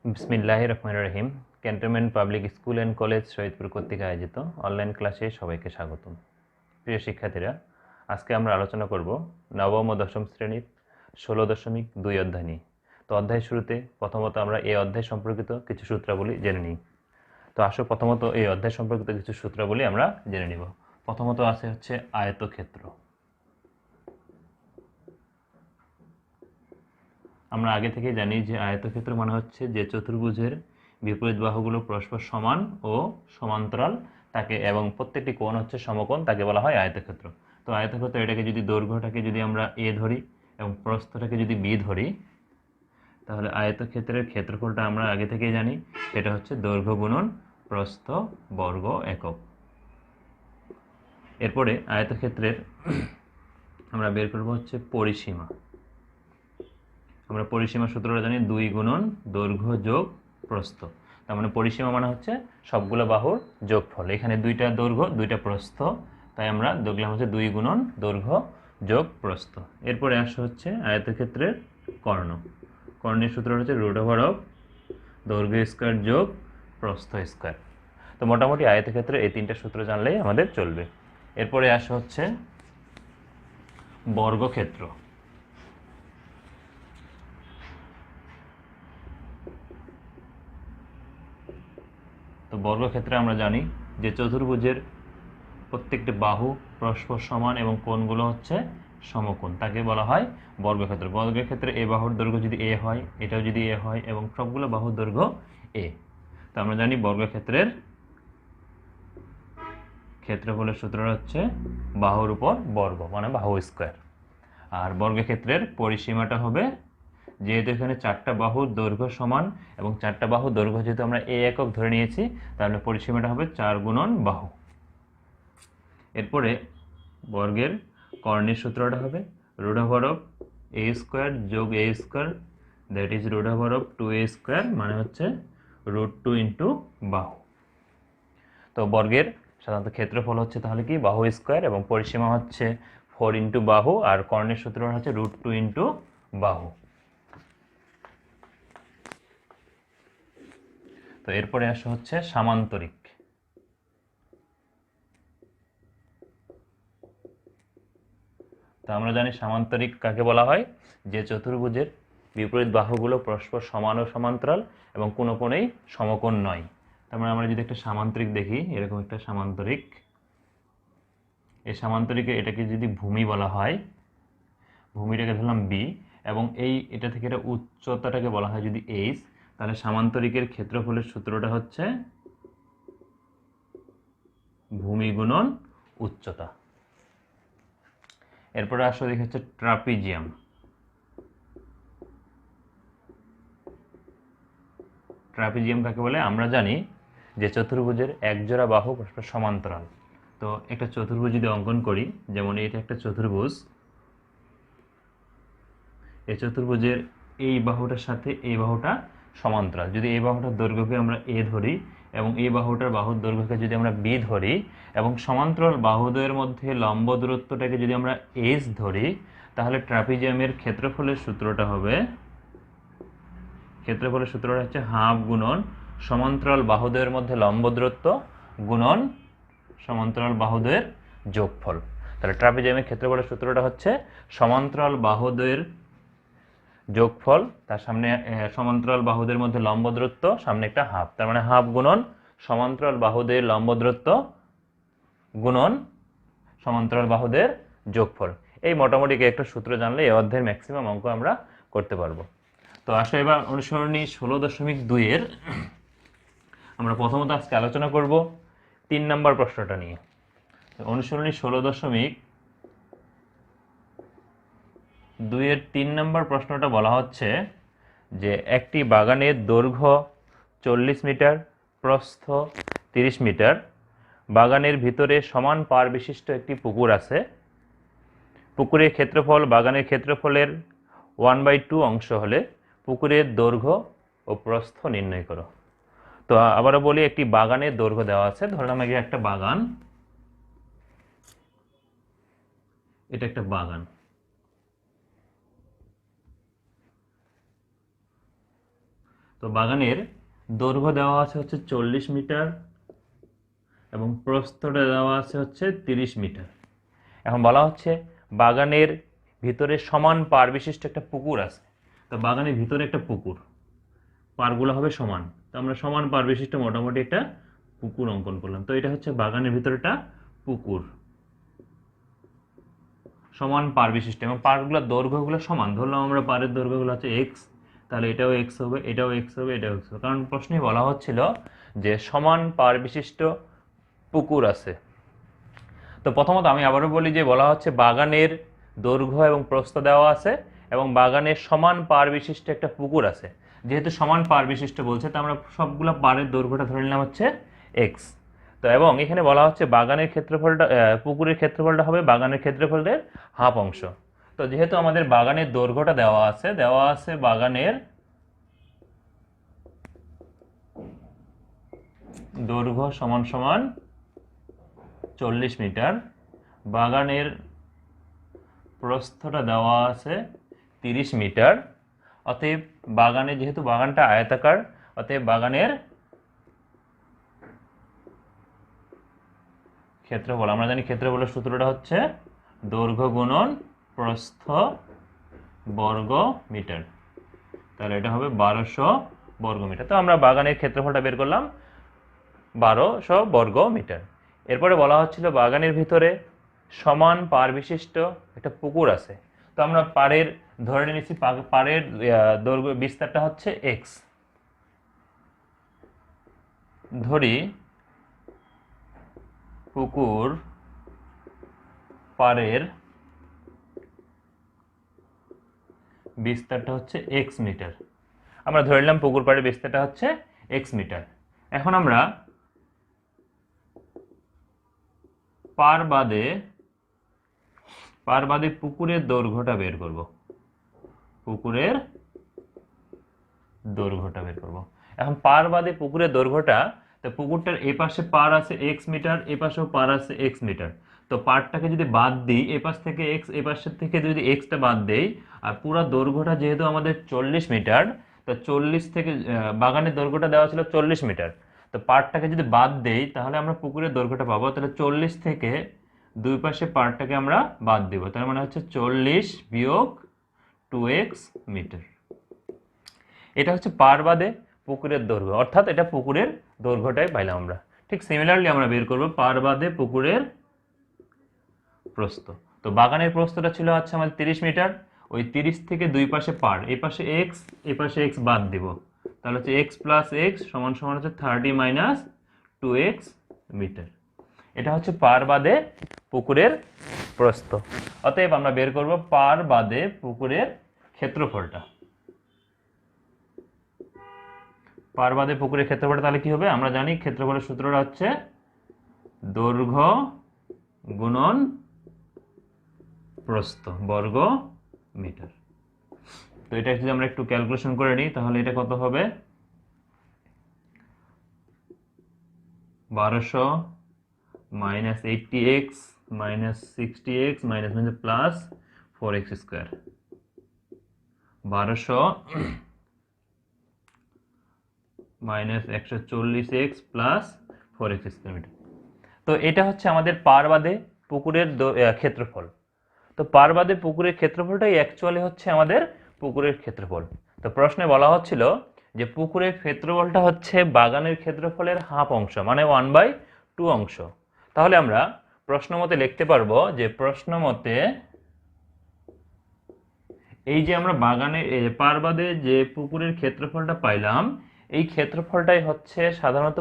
বিসমিল্লাহির রহমানির রহিম। Cantonment public school and college Shahidpur কর্তৃক আয়োজিত অনলাইন ক্লাসে সবাইকে স্বাগতম। প্রিয় শিক্ষার্থীরা, আজকে আমরা আলোচনা করব নবম ও দশম শ্রেণীর 16.2 অধ্যায় নিয়ে। তো অধ্যায়ের শুরুতে প্রথমত আমরা এই অধ্যায় সম্পর্কিত কিছু সূত্রাবলী জেনে নিই। তো আসো প্রথমত এই অধ্যায় সম্পর্কিত কিছু সূত্রাবলী আমরা জেনে নিব। প্রথমত আছে হচ্ছে আয়তক্ষেত্র। আমরা আগে থেকে জানি যে আয়তক্ষেত্র মানে হচ্ছে যে চতুর্ভুজের বিপরীত বাহুগুলো পরস্পর সমান ও সমান্তরাল তাকে, এবং প্রত্যেকটি কোণ হচ্ছে সমকোণ, তাকে বলা হয় আয়তক্ষেত্র। তো আয়তক্ষেত্র এটাকে যদি দৈর্ঘ্যটাকে যদি আমরা এ ধরি এবং প্রস্থটাকে যদি বি ধরি, তাহলে আয়তক্ষেত্রের ক্ষেত্রফলটা আমরা আগে থেকেই জানি, সেটা হচ্ছে দৈর্ঘ্য গুণন প্রস্থ বর্গ একক। এরপরে আয়তক্ষেত্রের আমরা বের করব হচ্ছে পরিসীমা। আমরা পরিসীমা সূত্রটা জানি 2 গুণন দৈর্ঘ্য যোগ প্রস্থ। তার মানে পরিসীমা মানে হচ্ছে সবগুলো বাহুর যোগফল। এখানে 2টা দৈর্ঘ্য 2টা প্রস্থ, তাই আমরা দেখলাম হচ্ছে 2 গুণন দৈর্ঘ্য যোগ প্রস্থ। এরপরে আসে হচ্ছে আয়তক্ষেত্রের কর্ণ। কর্ণের সূত্রটা হচ্ছে √অফ দৈর্ঘ্য স্কয়ার যোগ প্রস্থ স্কয়ার। তো মোটামুটি আয়তক্ষেত্রে এই 3টা সূত্র জানলেই আমাদের চলবে। এরপরে আসে হচ্ছে বর্গক্ষেত্র। তো বর্গক্ষেত্রে আমরা জানি যে চতুর্ভুজের প্রত্যেকটি বাহু পরস্পর সমান এবং কোণগুলো হচ্ছে সমকোণ, তাকে বলা হয় বর্গক্ষেত্র। বর্গক্ষেত্রে এ বাহুর দৈর্ঘ্য যদি এ হয়, এটাও যদি এ হয়, এবং সবগুলো বাহুর দৈর্ঘ্য এ। তো আমরা জানি বর্গক্ষেত্রের ক্ষেত্রফলের সূত্রটা হচ্ছে বাহুর উপর বর্গ মানে বাহু স্কয়ার। আর বর্গক্ষেত্রের পরিসীমাটা হবে, যেহেতু এখানে 4টা বাহুর দৈর্ঘ্য সমান এবং 4টা বাহুর দৈর্ঘ্য যেহেতু আমরা এ একক ধরে নিয়েছি, তাহলে পরিসীমাটা হবে 4 গুণন বাহু। এরপরে বর্গের কর্ণের সূত্রটা হবে √অফ a স্কয়ার যোগ a square, that is √of 2a square, মানে হচ্ছে √2 ইন্টু বাহু। তো বর্গের সাধারণত ক্ষেত্রফল হচ্ছে তাহলে কি বাহু স্কয়ার, এবং পরিসীমা হচ্ছে 4 ইন্টু বাহু, আর কর্ণের সূত্রটা হচ্ছে √2 ইন্টু বাহু। তো এরপরে আসা হচ্ছে সামান্তরিক। তো আমরা জানি সামান্তরিক কাকে বলা হয়, যে চতুর্ভুজের বিপরীত বাহুগুলো পরস্পর সমান ও সমান্তরাল এবং কোনো কোণেই সমকোণ নয়। তার মানে আমরা যদি একটা সামান্তরিক দেখি, এরকম একটা সামান্তরিক, এই সামান্তরিকে এটাকে যদি ভূমি বলা হয়, ভূমিটাকে ধরলাম বি, এবং এটা থেকে এটা উচ্চতাটাকে বলা হয় যদি এইচ, তাহলে সামান্তরিকের ক্ষেত্রফলের সূত্রটা হচ্ছে ভূমি গুণন উচ্চতা। এরপরে আসলে দেখি হচ্ছে ট্রাপিজিয়াম। ট্রাপিজিয়াম কাকে বলে, আমরা জানি যে চতুর্ভুজের একজোড়া বাহু পরস্পর সমান্তরাল। তো একটা চতুর্ভুজ যদি অঙ্কন করি, যেমন এটা একটা চতুর্ভুজ, এই চতুর্ভুজের এই বাহুটার সাথে এই বাহুটা সমান্তরাল। যদি এই বাহুটার দৈর্ঘ্যকে আমরা এ ধরি এবং এই বাহুটার বাহুর দৈর্ঘ্যকে যদি আমরা বি ধরি, এবং সমান্তরাল বাহুদ্বয়ের মধ্যে লম্ব দূরত্বটাকে যদি আমরা এইচ ধরি, তাহলে ট্রাপিজিয়ামের ক্ষেত্রফলের সূত্রটা হবে, ক্ষেত্রফলের সূত্রটা হচ্ছে হাফ গুণন সমান্তরাল বাহুদ্বয়ের মধ্যে লম্ব দূরত্ব গুণন সমান্তরাল বাহুদ্বয়ের যোগফল। তাহলে ট্রাপিজিয়ামের ক্ষেত্রফলের সূত্রটা হচ্ছে সমান্তরাল বাহুদ্বয়ের যোগফল, তার সামনে সমান্তরাল বাহুদের মধ্যে লম্ব দূরত্ব, সামনে একটা হাফ, তার মানে হাফ গুণন সমান্তরাল বাহুদের লম্ব দূরত্ব গুণন সমান্তরাল বাহুদের যোগফল। এই মোটামুটি একটা সূত্র জানলে এই অধ্যায়ের ম্যাক্সিমাম অঙ্ক আমরা করতে পারবো। তো আসলে এবার অনুসরণী 16.2 এর আমরা প্রথমত আজকে আলোচনা করব 3 নম্বর প্রশ্নটা নিয়ে। অনুসরণী 16.2 এর 3 নম্বর প্রশ্নটা বলা হচ্ছে যে একটি বাগানের দৈর্ঘ্য 40 মিটার, প্রস্থ 30 মিটার, বাগানের ভিতরে সমান পার বিশিষ্ট একটি পুকুর আছে। পুকুরের ক্ষেত্রফল বাগানের ক্ষেত্রফলের 1/2 অংশ হলে পুকুরের দৈর্ঘ্য ও প্রস্থ নির্ণয় করো। তো আবারও বলি, একটি বাগানের দৈর্ঘ্য দেওয়া আছে, ধরলাম এটা একটা বাগান, এটা একটা বাগান। তো তো বাগানের দৈর্ঘ্য দেওয়া আছে হচ্ছে 40 মিটার এবং প্রস্থটা দেওয়া আছে হচ্ছে 30 মিটার। এখন বলা হচ্ছে বাগানের ভিতরে সমান পার বিশিষ্ট একটা পুকুর আছে। তো বাগানের ভিতরে একটা পুকুর, পারগুলো হবে সমান, তো আমরা সমান পার বিশিষ্ট মোটামুটি একটা পুকুর অঙ্কন করলাম। তো এটা হচ্ছে বাগানের ভিতরেটা পুকুর, সমান পার বিশিষ্ট, এবং পারগুলোর দৈর্ঘ্যগুলো সমান। ধরলাম আমরা পারের দৈর্ঘ্যগুলো হচ্ছে এক্স, তাহলে এটাও এক্স হবে, এটাও এক্স হবে, এটাও এক্স হবে, কারণ প্রশ্নে বলা হচ্ছিল যে সমান পার বিশিষ্ট পুকুর আছে। তো প্রথমত আমি আবারও বলি যে বলা হচ্ছে বাগানের দৈর্ঘ্য এবং প্রস্থ দেওয়া আছে এবং বাগানের সমান পার বিশিষ্ট একটা পুকুর আছে। যেহেতু সমান পার বিশিষ্ট বলছে, তো আমরা সবগুলো পারের দৈর্ঘ্যটা ধরে নিলাম হচ্ছে এক্স। তো এবং এখানে বলা হচ্ছে বাগানের ক্ষেত্রফলটা, পুকুরের ক্ষেত্রফলটা হবে বাগানের ক্ষেত্রফলের হাফ অংশ। তো যেহেতু আমাদের বাগানের দৈর্ঘ্যটা দেওয়া আছে বাগানের দৈর্ঘ্য সমান সমান 40 মিটার, বাগানের প্রস্থটা দেওয়া আছে 30 মিটার। অতএব বাগানে, যেহেতু বাগানটা আয়তাকার, অতএব বাগানের ক্ষেত্রফল, আমরা জানি ক্ষেত্রফলের সূত্রটা হচ্ছে দৈর্ঘ্য গুণন প্রস্থ বর্গ মিটার। তাহলে এটা হবে 1200 বর্গ মিটার। তো আমরা বাগানের ক্ষেত্রফলটা বের করলাম 1200 বর্গ মিটার। এরপরে বলা হচ্ছিল বাগানের ভিতরে সমান পার বিশিষ্ট একটা পুকুর আছে। তো আমরা পাড়ের ধরে নিয়েছি, পাড়ের দৈর্ঘ্য বিস্তারটা হচ্ছে এক্স। ধরি পুকুর পাড়ের বিস্তারটা হচ্ছে এক্স মিটার। আমরা ধরে নিলাম পুকুর পাড়ের বিস্তারটা হচ্ছে এক্স মিটার। এখন আমরা পার বাদে পুকুরের দৈর্ঘ্যটা বের করব। পুকুরের দৈর্ঘ্যটা বের করব। এখন পার বাদে পুকুরের দৈর্ঘ্যটা, তো পুকুরটার এই পাশে পার আছে এক্স মিটার, এই পাশেও পার আছে এক্স মিটার। তো পারটাকে যদি বাদ দিই, এই পাশ থেকে এক্স, এই পাশের থেকে যদি এক্সটা বাদ দেই, আর পুরো দৈর্ঘ্যটা যেহেতু আমাদের 40 মিটার, তো 40 থেকে বাগানের দৈর্ঘ্যটা দেওয়া ছিল 40 মিটার, তো পারটাকে যদি বাদ দেই তাহলে আমরা পুকুরের দৈর্ঘ্যটা পাবো। তাহলে 40 থেকে দুই পাশে পারটাকে আমরা বাদ দিব, তার মানে হচ্ছে 40 বিয়োগ 2x মিটার। এটা হচ্ছে পার বাদে পুকুরের দৈর্ঘ্য, অর্থাৎ এটা পুকুরের দৈর্ঘ্যটাই পাইলাম আমরা। ঠিক সিমিলারলি আমরা বের করব পার বাদে পুকুরের প্রস্থ। তো বাগানের প্রস্থটা ছিল হচ্ছে আমাদের 30 মিটার, ওই 30 থেকে দুই পাশে পার, এই পাশে এক্স, এই পাশে এক্স বাদ দিব, তাহলে হচ্ছে এক্স প্লাস এক্স সমান সমান হচ্ছে 30 মাইনাস 2x মিটার। এটা হচ্ছে পার বাদে পুকুরের প্রস্থ। অতএব আমরা বের করব পার বাদে পুকুরের ক্ষেত্রফলটা। পার বাদে পুকুরের ক্ষেত্রফলটা তাহলে কি হবে? আমরা জানি ক্ষেত্রফলের সূত্রটা হচ্ছে দৈর্ঘ্য গুণন প্রস্থ বর্গ মিটার। তো এটা যদি আমরা একটু ক্যালকুলেশন করে নিই তাহলে এটা কত হবে? 1200 minus 80x minus 60x minus plus 4x square. 1200 minus 140x plus 4x square metre. তো এটা হচ্ছে আমাদের পার বাদে পুকুরের ক্ষেত্রফল। তো পার বাদে পুকুরের ক্ষেত্রফলটাই অ্যাকচুয়ালি হচ্ছে আমাদের পুকুরের ক্ষেত্রফল। তো প্রশ্নে বলা হচ্ছিল যে পুকুরের ক্ষেত্রফলটা হচ্ছে বাগানের ক্ষেত্রফলের হাফ অংশ, মানে 1/2 অংশ। তাহলে আমরা প্রশ্ন মতে লিখতে পারবো যে প্রশ্ন মতে এই যে আমরা বাগানে পার বাদে যে পুকুরের ক্ষেত্রফলটা পাইলাম, এই ক্ষেত্রফলটাই হচ্ছে সাধারণত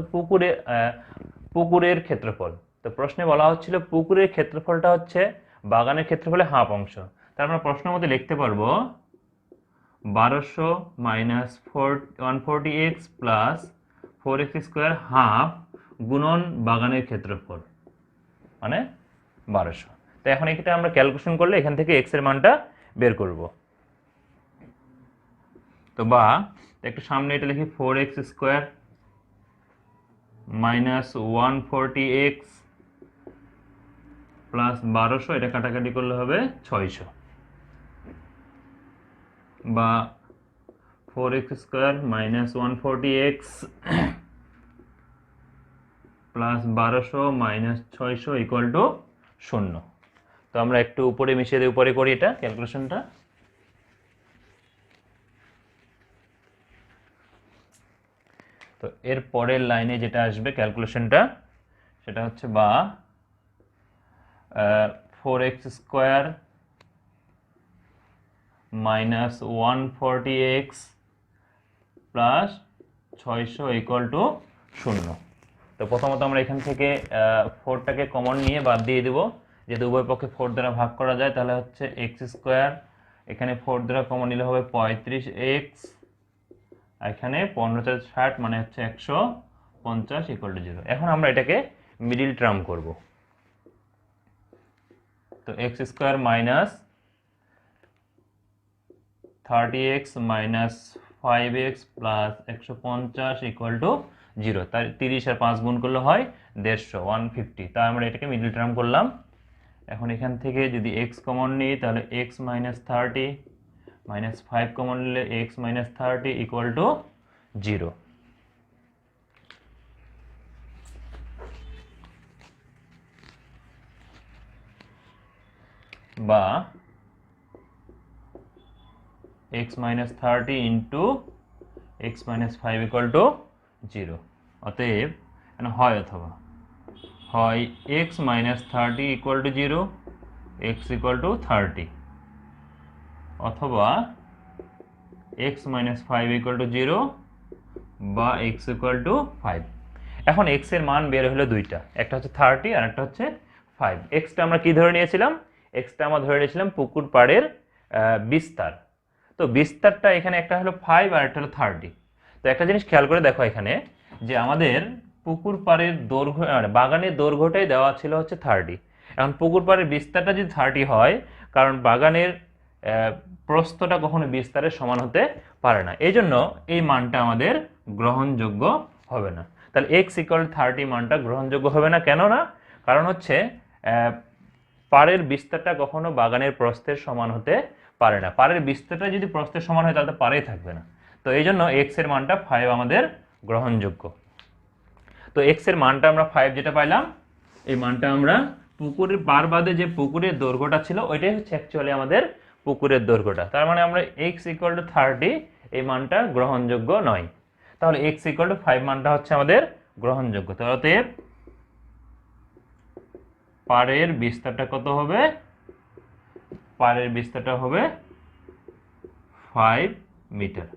পুকুরের ক্ষেত্রফল। তো প্রশ্নে বলা হচ্ছিল পুকুরের ক্ষেত্রফলটা হচ্ছে বাগানের ক্ষেত্রফলের হাফ অংশ। তার আমরা প্রশ্ন মতে লিখতে পারবো 1200 minus 140x plus 4x square half গুণন বাগানের ক্ষেত্রফল, মানে 1200। তো এখন এটা আমরা ক্যালকুলেশন করলে এখান থেকে x এর মানটা বের করব। তো বা একটু সামনে এটা লিখি 4x square minus 140x plus 1200, এটা কাটাকাটি করলে হবে 600, বা 4x square minus 140x plus 1200 minus 600 equal to 0। তো আমরা একটু উপরে মিশিয়ে দিয়ে উপরে করি এটা ক্যালকুলেশনটা। তো এর পরের লাইনে যেটা আসবে ক্যালকুলেশনটা সেটা হচ্ছে বা 4x square minus 140x plus 600 equal to 0। তো প্রথমত আমরা এখান থেকে 4টাকে কমন নিয়ে বাদ দিয়ে দেব, যেহেতু উভয় পক্ষে 4 দ্বারা ভাগ করা যায় তাহলে হচ্ছে x স্কোয়ার, এখানে 4 দ্বারা কমন নিলে হবে 35x, এখানে 15×60 মানে হচ্ছে 150 ইকুয়াল টু 0। এখন আমরা এটাকে মিডিল টার্ম করব। তো x square minus 30x minus 5x plus 150 equal to 0। তার 30 আর 5 গুণ করলে হয় 150, 150। তাই আমরা এটাকে মিডল টার্ম করলাম। এখন এখান থেকে যদি x কমন নিই তাহলে x মাইনাস 30 মাইনাস 5 কমন নিলে x মাইনাস 30 ইকুয়াল টু 0। বা x minus 30 into x minus 5 equal to 0। অতএব হয় অথবা হয় x minus 30 equal to 0, x equal to 30, অথবা x মাইনাস 5 ইকুয়াল টু 0 বা x ইকুয়াল টু 5। এখন x এর মান বের হলো দুইটা, একটা হচ্ছে 30 আর একটা হচ্ছে 5। x টা আমরা কি ধরে নিয়েছিলাম? x টা আমরা ধরে নিয়েছিলাম পুকুর পাড়ের বিস্তার। তো বিস্তারটা এখানে একটা হলো 5 আর একটা হলো 30। তো একটা জিনিস খেয়াল করে দেখো এখানে যে আমাদের পুকুর পাড়ের দৈর্ঘ্য মানে বাগানের দৈর্ঘ্যটাই দেওয়া ছিল হচ্ছে 30। এখন পুকুর পাড়ের বিস্তারটা যদি 30 হয়, কারণ বাগানের প্রস্থটা কখনো বিস্তারের সমান হতে পারে না, এই জন্য এই মানটা আমাদের গ্রহণযোগ্য হবে না। তাহলে x ইকুয়াল 30 মানটা গ্রহণযোগ্য হবে না। কেন না? কারণ হচ্ছে পাড়ের বিস্তারটা কখনো বাগানের প্রস্থের সমান হতে পারে না। পাড়ের বিস্তারটা যদি প্রস্থের সমান হয় তাহলে তো পাড়েই থাকবে না। তো এই জন্য x এর মানটা 5 আমাদের গ্রহণযোগ্য। তো x এর মানটা আমরা 5 যেটা পাইলাম, এই মানটা আমরা পুকুরের পার বাদে যে পুকুরের দৈর্ঘ্যটা ছিল ওইটাই হচ্ছে অ্যাকচুয়ালি আমাদের পুকুরের দৈর্ঘ্যটা। তার মানে আমরা x ইকুয়াল টু 30 এই মানটা গ্রহণযোগ্য নয়। তাহলে x ইকুয়াল টু 5 মানটা হচ্ছে আমাদের গ্রহণযোগ্য। তো অতএব পাড়ের বিস্তারটা কত হবে? পাড়ের বিস্তারটা হবে 5 মিটার।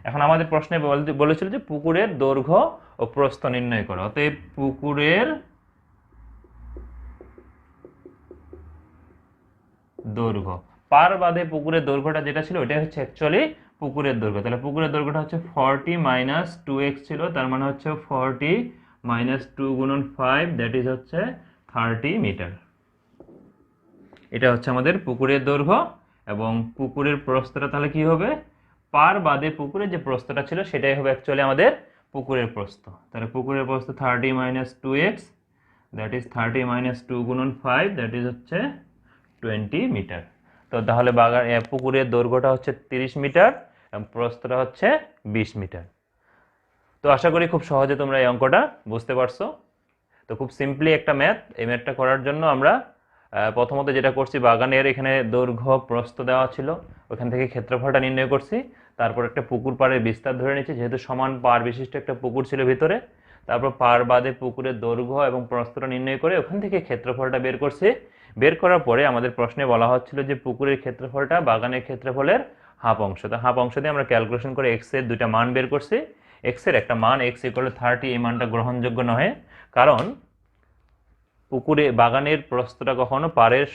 এখন আমাদের প্রশ্নে বলেছিল যে পুকুরের দৈর্ঘ্য ও প্রস্থ নির্ণয় করো। অতএব পুকুরের দৈর্ঘ্য, পার বাদে পুকুরের দৈর্ঘ্যটা যেটা ছিল ওইটা হচ্ছে অ্যাকচুয়ালি পুকুরের দৈর্ঘ্য। তাহলে পুকুরের দৈর্ঘ্যটা হচ্ছে 40 মাইনাস 2x ছিল, তার মানে হচ্ছে 40 মাইনাস 2 গুণন 5 দ্যাট ইজ হচ্ছে 30 মিটার। এটা হচ্ছে আমাদের পুকুরের দৈর্ঘ্য। এবং পুকুরের প্রস্থটা তাহলে কি হবে? পার বাদে পুকুরের যে প্রস্থটা ছিল সেটাই হবে অ্যাকচুয়ালি আমাদের পুকুরের প্রস্থ। তাহলে পুকুরের প্রস্থ 30 minus 2x that is 30 minus 2 গুণন 5 দ্যাট ইজ হচ্ছে 20 মিটার। তো তাহলে পুকুরের দৈর্ঘ্যটা হচ্ছে 30 মিটার এবং প্রস্থটা হচ্ছে 20 মিটার। তো আশা করি খুব সহজে তোমরা এই অঙ্কটা বুঝতে পারছো। তো খুব সিম্পলি একটা ম্যাথ। এই ম্যাথটা করার জন্য আমরা প্রথমত যেটা করছি, বাগানের এখানে দৈর্ঘ্য প্রস্থ দেওয়া ছিল, ওখান থেকে ক্ষেত্রফলটা নির্ণয় করছি। তারপর একটা পুকুর পাড়ের বিস্তার ধরে নিচ্ছি, যেহেতু সমান পাড় বিশিষ্ট একটা পুকুর ছিল ভিতরে। তারপর পাড় বাদে পুকুরের দৈর্ঘ্য এবং প্রস্থটা নির্ণয় করে ওখান থেকে ক্ষেত্রফলটা বের করছি। বের করার পরে আমাদের প্রশ্নে বলা হচ্ছিল যে পুকুরের ক্ষেত্রফলটা বাগানের ক্ষেত্রফলের হাফ অংশ। তো হাফ অংশ দিয়ে আমরা ক্যালকুলেশন করে x এর দুইটা মান বের করছি। x এর একটা মান x ইকুয়াল 30, এই মানটা গ্রহণযোগ্য নয়, কারণ পুকুরে বাগানের প্রস্থটা কখনো পাড়ের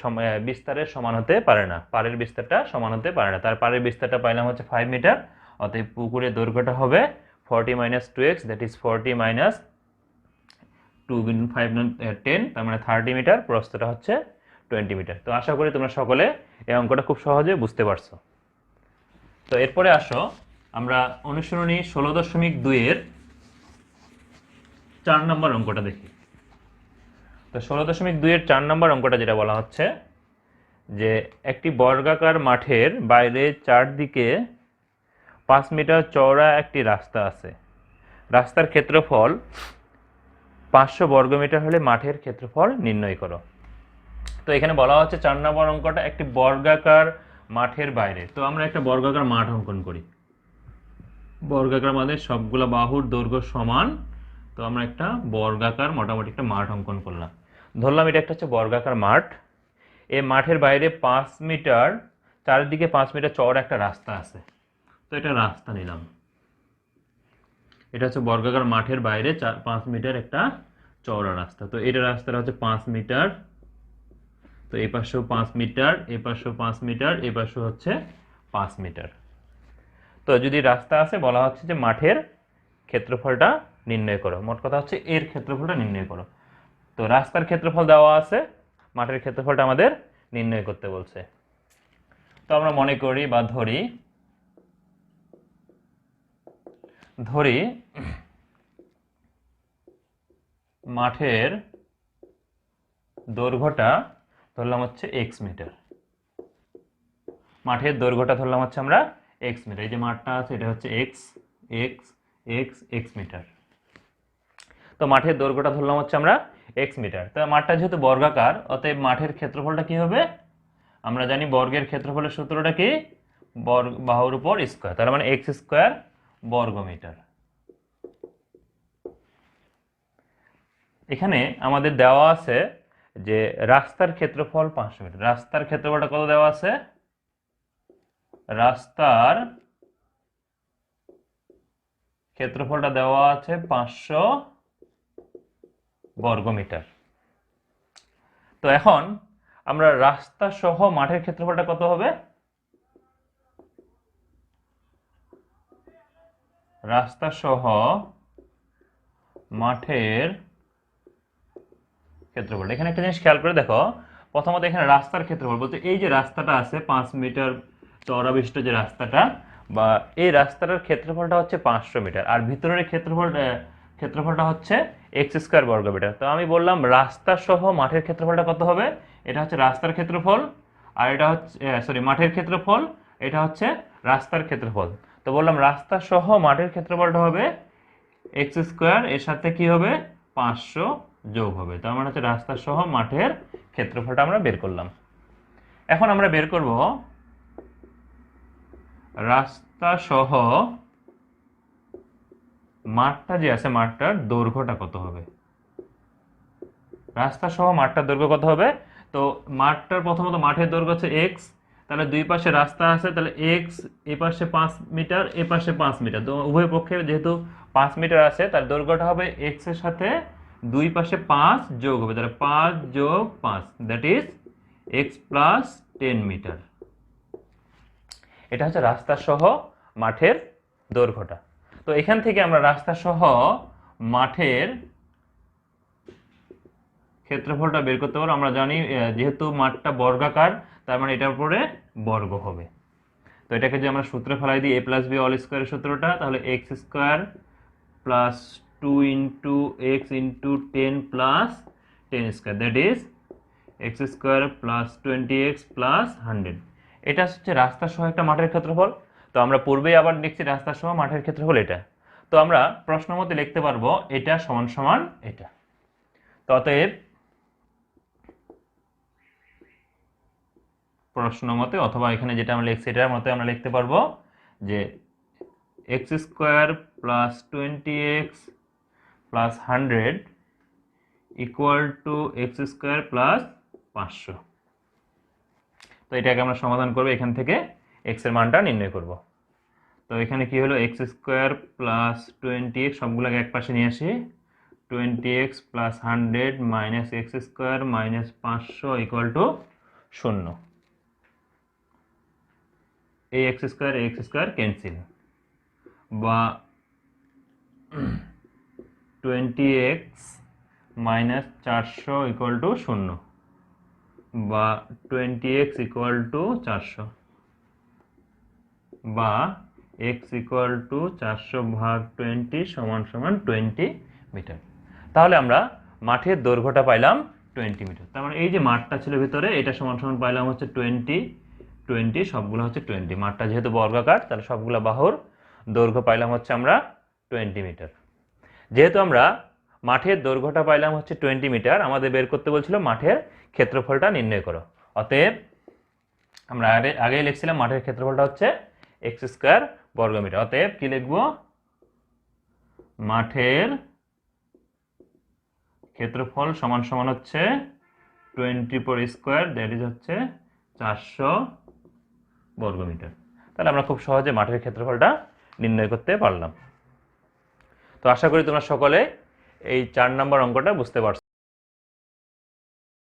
বিস্তারের সমান হতে পারে না। পাড়ের বিস্তারটা সমান হতে পারে না। তার পাড়ের বিস্তারটা পাইলাম হচ্ছে 5 মিটার। অতএব পুকুরের দৈর্ঘ্যটা হবে 40 minus 2x that is 40 minus 2 গুণ 5 10, তার মানে 30 মিটার। প্রস্থটা হচ্ছে 20 মিটার। তো আশা করি তোমরা সকলে এই অঙ্কটা খুব সহজে বুঝতে পারছো। তো এরপরে আসো আমরা অনুশীলনী 16.2 এর 4 নম্বর অঙ্কটা দেখি। তো 16.2 এর 4 নম্বর অঙ্কটা যেটা বলা হচ্ছে যে একটি বর্গাকার মাঠের বাইরে চারদিকে 5 মিটার চওড়া একটি রাস্তা আছে, রাস্তার ক্ষেত্রফল 500 বর্গমিটার হলে মাঠের ক্ষেত্রফল নির্ণয় করো। তো এখানে বলা হচ্ছে 4 নম্বর অঙ্কটা একটি বর্গাকার মাঠের বাইরে। তো আমরা একটা বর্গাকার মাঠ অঙ্কন করি। বর্গাকার মানে সবগুলা বাহুর দৈর্ঘ্য সমান। তো আমরা একটা বর্গাকার মোটামুটি একটা মাঠ অঙ্কন করলাম। ধরলাম এটা একটা হচ্ছে বর্গাকার মাঠ। এই মাঠের বাইরে 5 মিটার, চারিদিকে 5 মিটার চওড়া একটা রাস্তা আছে। তো এটা রাস্তা নিলাম। এটা হচ্ছে বর্গাকার মাঠের বাইরে 5 মিটার একটা চওড়া রাস্তা। তো এটা রাস্তাটা হচ্ছে 5 মিটার। তো এই পাশেও 5 মিটার, এই পাশেও 5 মিটার, এই পাশেও হচ্ছে 5 মিটার। তো যদি রাস্তা আছে, বলা হচ্ছে যে মাঠের ক্ষেত্রফলটা নির্ণয় করো। মোট কথা হচ্ছে এর ক্ষেত্রফলটা নির্ণয় করো। তো রাস্তার ক্ষেত্রফল দেওয়া আছে, মাঠের ক্ষেত্রফলটা আমাদের নির্ণয় করতে বলছে। তো আমরা মনে করি বা ধরি মাঠের দৈর্ঘ্যটা ধরলাম হচ্ছে এক্স মিটার। মাঠের দৈর্ঘ্যটা ধরলাম হচ্ছে আমরা এক্স মিটার। এই যে মাঠটা আছে এটা হচ্ছে x x x x metre. তো মাঠের দৈর্ঘ্যটা ধরলাম হচ্ছে আমরা এক্স মিটার। তো মাঠটা যেহেতু বর্গাকার, অতএব মাঠের ক্ষেত্রফলটা কি হবে? আমরা জানি বর্গের ক্ষেত্রফলের সূত্রটা কি? বাহুর উপর স্কয়ার, তার মানে এক্স স্কয়ার বর্গ মিটার। এখানে আমাদের দেওয়া আছে যে রাস্তার ক্ষেত্রফল 500 মিটার। রাস্তার ক্ষেত্রফলটা কত দেওয়া আছে? রাস্তার ক্ষেত্রফলটা দেওয়া আছে 500 বর্গ মিটার। তো এখন আমরা রাস্তা সহ মাঠের ক্ষেত্রফলটা কত হবে? রাস্তা সহ মাঠের ক্ষেত্রফল, এখানে একটা জিনিস খেয়াল করে দেখো। প্রথমত এখানে রাস্তার ক্ষেত্রফল বলতে এই যে রাস্তাটা আছে 5 মিটার চওড়া বিশিষ্ট যে রাস্তাটা, বা এই রাস্তাটার ক্ষেত্রফলটা হচ্ছে 500 মিটার, আর ভিতরের ক্ষেত্রফলটা হচ্ছে এক্স স্কয়ার বর্গ মিটার। তো আমি বললাম রাস্তা সহ মাঠের ক্ষেত্রফলটা কত হবে? এটা হচ্ছে রাস্তার ক্ষেত্রফল, আর এটা হচ্ছে মাঠের ক্ষেত্রফল, এটা হচ্ছে রাস্তার ক্ষেত্রফল। তো বললাম রাস্তা সহ মাঠের ক্ষেত্রফলটা হবে এক্স স্কয়ার, এর সাথে কি হবে? 500 যোগ হবে। তার মানে হচ্ছে রাস্তা সহ মাঠের ক্ষেত্রফলটা আমরা বের করলাম। এখন আমরা বের করব রাস্তা সহ মাঠটা যে আছে, মাঠটার দৈর্ঘ্যটা কত হবে? রাস্তা সহ মাঠটার দৈর্ঘ্য কত হবে? তো মাঠটার প্রথমত মাঠের দৈর্ঘ্য হচ্ছে এক্স, তাহলে দুই পাশে রাস্তা আছে, তাহলে এক্স এই পাশে 5 মিটার, এ পাশে 5 মিটার। তো উভয় পক্ষে যেহেতু 5 মিটার আছে, তার দৈর্ঘ্যটা হবে এক্স এর সাথে দুই পাশে 5 যোগ হবে, তাহলে 5 যোগ 5 that is x plus 10 metre. এটা হচ্ছে রাস্তা সহ মাঠের দৈর্ঘ্যটা। তো এখান থেকে আমরা রাস্তা সহ মাঠের ক্ষেত্রফলটা বের করতে পারবো। আমরা জানি যেহেতু মাঠটা বর্গাকার, তার মানে এটার উপরে বর্গ হবে। তো এটাকে যদি আমরা সূত্রে ফেলাই দিই, a প্লাস বি অল স্কোয়ারের সূত্রটা, তাহলে x square plus 2 into x into 10 plus 10 square that is x square plus 20x plus 100। এটা হচ্ছে রাস্তা সহ একটা মাঠের ক্ষেত্রফল। তো আমরা পূর্বেই আবার লিখছি রাস্তা সহ মাঠের ক্ষেত্রফল এটা। তো আমরা প্রশ্ন মতে লিখতে পারবো এটা সমান সমান এটা। তো অতএব প্রশ্ন মতে অথবা এখানে যেটা আমরা লিখছি এটার মতে আমরা লিখতে পারবো যে x square plus 20x plus 100 equal to x square plus 500। তো এটাকে আমরা সমাধান করবো, এখান থেকে এক্স এর মানটা নির্ণয় করব। তো এখানে কি হলো? এক্স স্কোয়ার প্লাস 20x, সবগুলোকে এক পাশে নিয়ে আসি, 20x plus 100 minus x square minus 500 equal to 0। এই এক্স স্কোয়ার ক্যান্সেল, বা 20x মাইনাস 400 ইকুয়াল টু 0, বা 20x ইকুয়াল টু 400, বা x ইকুয়াল টু 400 ভাগ 20 সমান সমান 20 মিটার। তাহলে আমরা মাঠের দৈর্ঘ্যটা পাইলাম 20 মিটার। তার মানে এই যে মাঠটা ছিল ভিতরে, এটা সমান সমান পাইলাম হচ্ছে 20, সবগুলো হচ্ছে 20। মাঠটা যেহেতু বর্গাকার, তাহলে সবগুলো বাহুর দৈর্ঘ্য পাইলাম হচ্ছে আমরা 20 মিটার। যেহেতু আমরা মাঠের দৈর্ঘ্যটা পাইলাম হচ্ছে 20 মিটার, আমাদের বের করতে বলছিল মাঠের ক্ষেত্রফলটা নির্ণয় করো। অতএব আমরা আগেই লিখছিলাম মাঠের ক্ষেত্রফলটা হচ্ছে x² বর্গমিটার। অতএব কি লিখব, মাঠের ক্ষেত্রফল সমান সমান হচ্ছে 20/² দ্যাট ইজ হচ্ছে 400 বর্গমিটার। তাহলে আমরা খুব সহজে মাঠের ক্ষেত্রফলটা নির্ণয় করতে পারলাম। তো আশা করি তোমরা সকলে এই 4 নম্বর অঙ্কটা বুঝতে পারছো।